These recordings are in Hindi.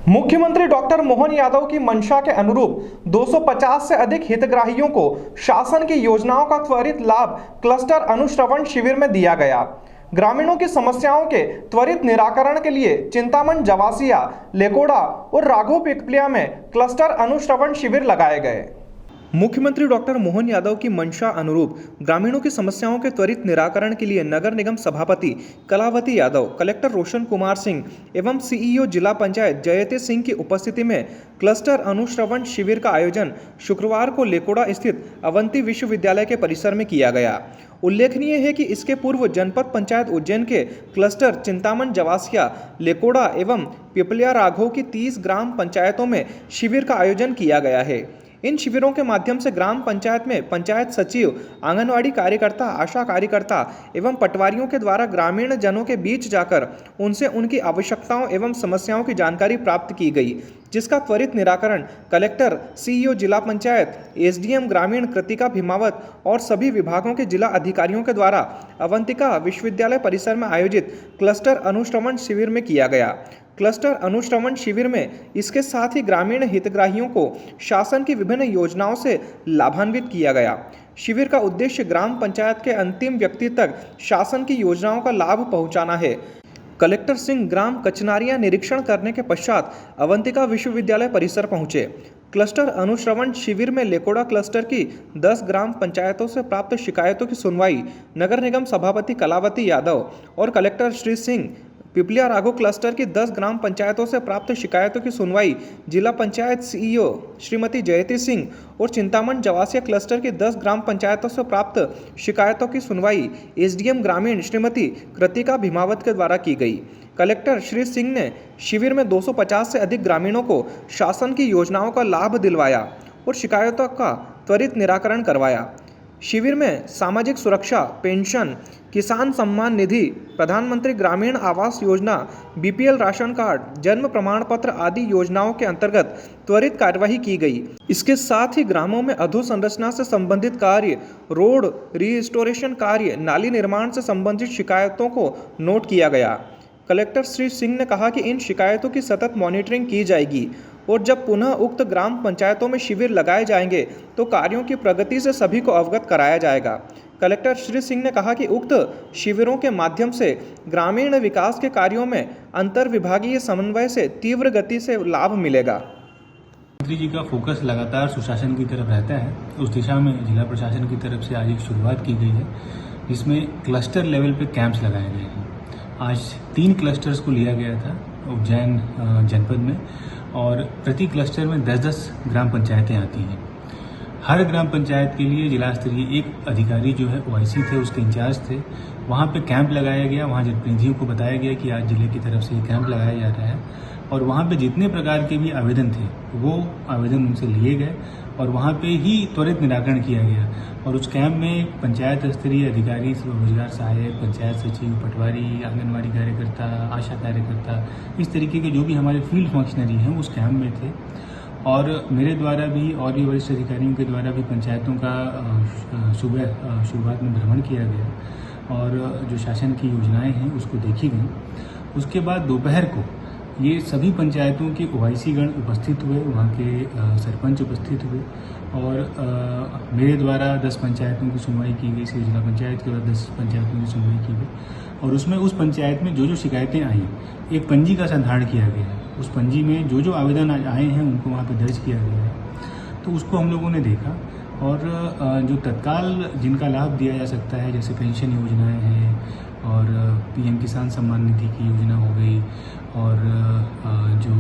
मुख्यमंत्री डॉक्टर मोहन यादव की मंशा के अनुरूप 250 से अधिक हितग्राहियों को शासन की योजनाओं का त्वरित लाभ क्लस्टर अनुश्रवण शिविर में दिया गया। ग्रामीणों की समस्याओं के त्वरित निराकरण के लिए चिंतामन जवासिया, लेकोड़ा और राघो पिपलिया में क्लस्टर अनुश्रवण शिविर लगाए गए। मुख्यमंत्री डॉक्टर मोहन यादव की मंशा अनुरूप ग्रामीणों की समस्याओं के त्वरित निराकरण के लिए नगर निगम सभापति कलावती यादव, कलेक्टर रोशन कुमार सिंह एवं सीईओ जिला पंचायत जयते सिंह की उपस्थिति में क्लस्टर अनुश्रवण शिविर का आयोजन शुक्रवार को लेकोड़ा स्थित अवंती विश्वविद्यालय के परिसर में किया गया। उल्लेखनीय है कि इसके पूर्व जनपद पंचायत उज्जैन के क्लस्टर चिंतामन जवासिया, लेकोड़ा एवं पिपलिया राघो की 30 ग्राम पंचायतों में शिविर का आयोजन किया गया है। इन शिविरों के माध्यम से ग्राम पंचायत में पंचायत सचिव, आंगनवाड़ी कार्यकर्ता, आशा कार्यकर्ता एवं पटवारियों के द्वारा ग्रामीण जनों के बीच जाकर उनसे उनकी आवश्यकताओं एवं समस्याओं की जानकारी प्राप्त की गई, जिसका त्वरित निराकरण कलेक्टर, सीईओ जिला पंचायत, एसडीएम ग्रामीण कृतिका भीमावत और सभी विभागों के जिला अधिकारियों के द्वारा अवंतिका विश्वविद्यालय परिसर में आयोजित क्लस्टर अनुश्रवण शिविर में किया गया। क्लस्टर अनुश्रवण शिविर में इसके साथ ही ग्रामीण हितग्राहियों को शासन की विभिन्न योजनाओं से लाभान्वित किया गया। शिविर का उद्देश्य ग्राम पंचायत के अंतिम व्यक्ति तक शासन की योजनाओं का लाभ पहुंचाना है। कलेक्टर सिंह ग्राम कचनारियां निरीक्षण करने के पश्चात अवंतिका विश्वविद्यालय परिसर पहुंचे। क्लस्टर अनुश्रवण शिविर में लेकोड़ा क्लस्टर की 10 ग्राम पंचायतों से प्राप्त शिकायतों की सुनवाई नगर निगम सभापति कलावती यादव और कलेक्टर श्री सिंह, पिपलिया राघो क्लस्टर की 10 ग्राम पंचायतों से प्राप्त शिकायतों की सुनवाई जिला पंचायत सीईओ श्रीमती जयती सिंह और चिंतामन जवासिया क्लस्टर की 10 ग्राम पंचायतों से प्राप्त शिकायतों की सुनवाई एसडीएम ग्रामीण श्रीमती कृतिका भीमावत के द्वारा की गई। कलेक्टर श्री सिंह ने शिविर में 250 से अधिक ग्रामीणों को शासन की योजनाओं का लाभ दिलवाया और शिकायतों का त्वरित निराकरण करवाया। शिविर में सामाजिक सुरक्षा, पेंशन, किसान सम्मान निधि, प्रधानमंत्री Gramin Awas Yojana, BPL ration card, जन्म प्रमाण पत्र आदि योजनाओं के अंतर्गत त्वरित कार्यवाही की गई। इसके साथ ही ग्रामों में अधोसंरचना से संबंधित कार्य, रोड रिस्टोरेशन कार्य, नाली निर्माण से संबंधित शिकायतों को नोट किया गया। कलेक्टर श्री सिंह ने कहा कि इन शिकायतों की सतत मॉनिटरिंग की जाएगी और जब पुनः उक्त ग्राम पंचायतों में शिविर लगाए जाएंगे तो कार्यों की प्रगति से सभी को अवगत कराया जाएगा। कलेक्टर श्री सिंह ने कहा कि उक्त शिविरों के माध्यम से ग्रामीण विकास के कार्यों में अंतर्विभागीय समन्वय से तीव्र गति से लाभ मिलेगा। मुख्यमंत्री जी का फोकस लगातार सुशासन की तरफ रहता है। उस दिशा में जिला प्रशासन की तरफ से आज एक शुरुआत की गई है, जिसमें क्लस्टर लेवल पे कैंप्स लगाए गए हैं। आज 3 क्लस्टर्स को लिया गया था उज्जैन जनपद में, और प्रति क्लस्टर में 10-10 ग्राम पंचायतें आती हैं। हर ग्राम पंचायत के लिए जिला स्तरीय एक अधिकारी जो है ओआईसी थे, उसके इंचार्ज थे। वहाँ पे कैंप लगाया गया। वहाँ जनप्रतिनिधियों को बताया गया कि आज जिले की तरफ से ये कैंप लगाया जा रहा है, और वहाँ पे जितने प्रकार के भी आवेदन थे वो आवेदन उनसे लिए गए और वहाँ पे ही त्वरित निराकरण किया गया। और उस कैंप में पंचायत स्तरीय अधिकारी, रोजगार सहायक, पंचायत सचिव, पटवारी, आंगनवाड़ी कार्यकर्ता, आशा कार्यकर्ता, इस तरीके के जो भी हमारे फील्ड फंक्शनरी हैं उस कैंप में थे। और मेरे द्वारा भी और भी वरिष्ठ अधिकारियों के द्वारा भी पंचायतों का सुबह शुरुआत में भ्रमण किया गया और जो शासन की योजनाएं हैं उसको देखी गई। उसके बाद दोपहर को ये सभी पंचायतों के ओआईसी गण उपस्थित हुए, वहाँ के सरपंच उपस्थित हुए और मेरे द्वारा 10 पंचायतों की सुनवाई की गई। जिला पंचायत के द्वारा 10 पंचायतों की सुनवाई की गई और उसमें उस पंचायत में जो शिकायतें आई, एक पंजी का संधारण किया गया है। उस पंजी में जो आवेदन आए हैं उनको वहाँ पर दर्ज किया गया है, तो उसको हम लोगों ने देखा। और जो तत्काल जिनका लाभ दिया जा सकता है, जैसे पेंशन योजनाएं हैं और पीएम किसान सम्मान निधि की योजना हो गई, और जो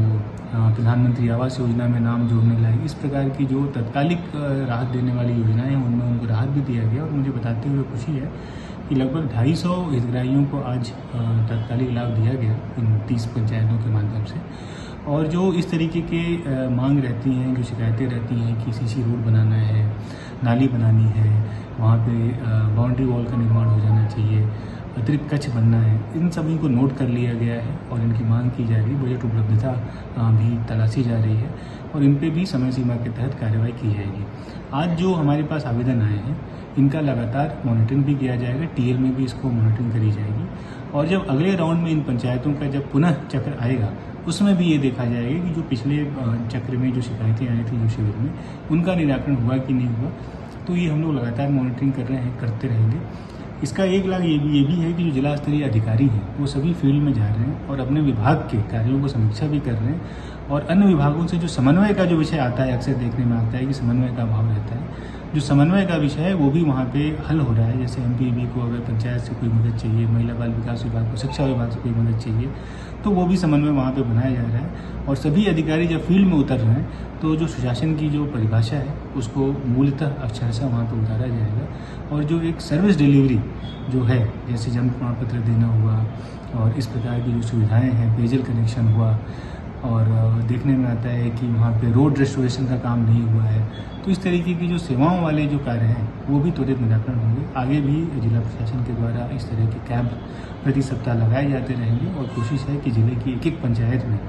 प्रधानमंत्री आवास योजना में नाम जोड़ने लायक, इस प्रकार की जो तत्कालिक राहत देने वाली योजनाएं हैं उनमें उनको राहत भी दिया गया। और मुझे बताते हुए खुशी है कि लगभग 250 हितग्राहियों को आज तत्कालिक लाभ दिया गया इन 30 पंचायतों के माध्यम से। और जो इस तरीके के मांग रहती हैं, जो शिकायतें रहती हैं कि सीसी रोड बनाना है, नाली बनानी है, वहाँ पे बाउंड्री वॉल का निर्माण हो जाना चाहिए, अतिरिक्त कच्छ बनना है, इन सभी को नोट कर लिया गया है और इनकी मांग की जा रही है। बजट उपलब्धता भी तलाशी जा रही है और इन पे भी समय सीमा के तहत कार्रवाई की जाएगी। आज जो हमारे पास आवेदन आए हैं इनका लगातार मॉनिटरिंग भी किया जाएगा, टीएल में भी इसको मॉनिटरिंग करी जाएगी। और जब अगले राउंड में इन पंचायतों का जब पुनः चक्र आएगा उसमें भी ये देखा जाएगा कि जो पिछले चक्र में जो शिकायतें आई थी जो शिविर में, उनका निराकरण हुआ कि नहीं हुआ। तो ये हम लोग लगातार मॉनिटरिंग कर रहे हैं, करते रहेंगे। इसका एक लाभ ये भी है कि जो जिला स्तरीय अधिकारी हैं वो सभी फील्ड में जा रहे हैं और अपने विभाग के कार्यों को समीक्षा भी कर रहे हैं और अन्य विभागों से जो समन्वय का जो विषय आता है, अक्सर देखने में आता है कि समन्वय का अभाव रहता है। जो समन्वय का विषय है वो भी वहाँ पे हल हो रहा है। जैसे एमपीईबी को अगर पंचायत से कोई मदद चाहिए, महिला बाल विकास विभाग को, शिक्षा विभाग से कोई मदद चाहिए, तो वो भी समन्वय वहाँ पे बनाया जा रहा है। और सभी अधिकारी जब फील्ड में उतर रहे हैं तो जो सुशासन की जो परिभाषा है उसको मूलतः अक्षरशः वहाँ पे उतारा जाएगा। और जो एक सर्विस डिलीवरी जो है, जैसे जन्म प्रमाण पत्र देना हुआ और इस प्रकार की जो सुविधाएँ हैं, पेयजल कनेक्शन हुआ, और देखने में आता है कि वहाँ पे रोड रेस्टोरेशन का काम नहीं हुआ है, तो इस तरीके की जो सेवाओं वाले जो कार्य हैं वो भी त्वरित निराकरण होंगे। आगे भी जिला प्रशासन के द्वारा इस तरह के कैंप प्रति सप्ताह लगाए जाते रहेंगे और कोशिश है कि जिले की एक एक पंचायत में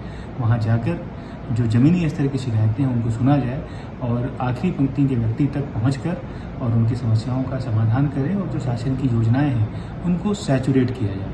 वहाँ जाकर जो ज़मीनी स्तर की शिकायतें हैं उनको सुना जाए और आखिरी पंक्ति के व्यक्ति तक पहुँचकर और उनकी समस्याओं का समाधान करें और जो शासन की योजनाएँ हैं उनको सैचुरेट किया जाए।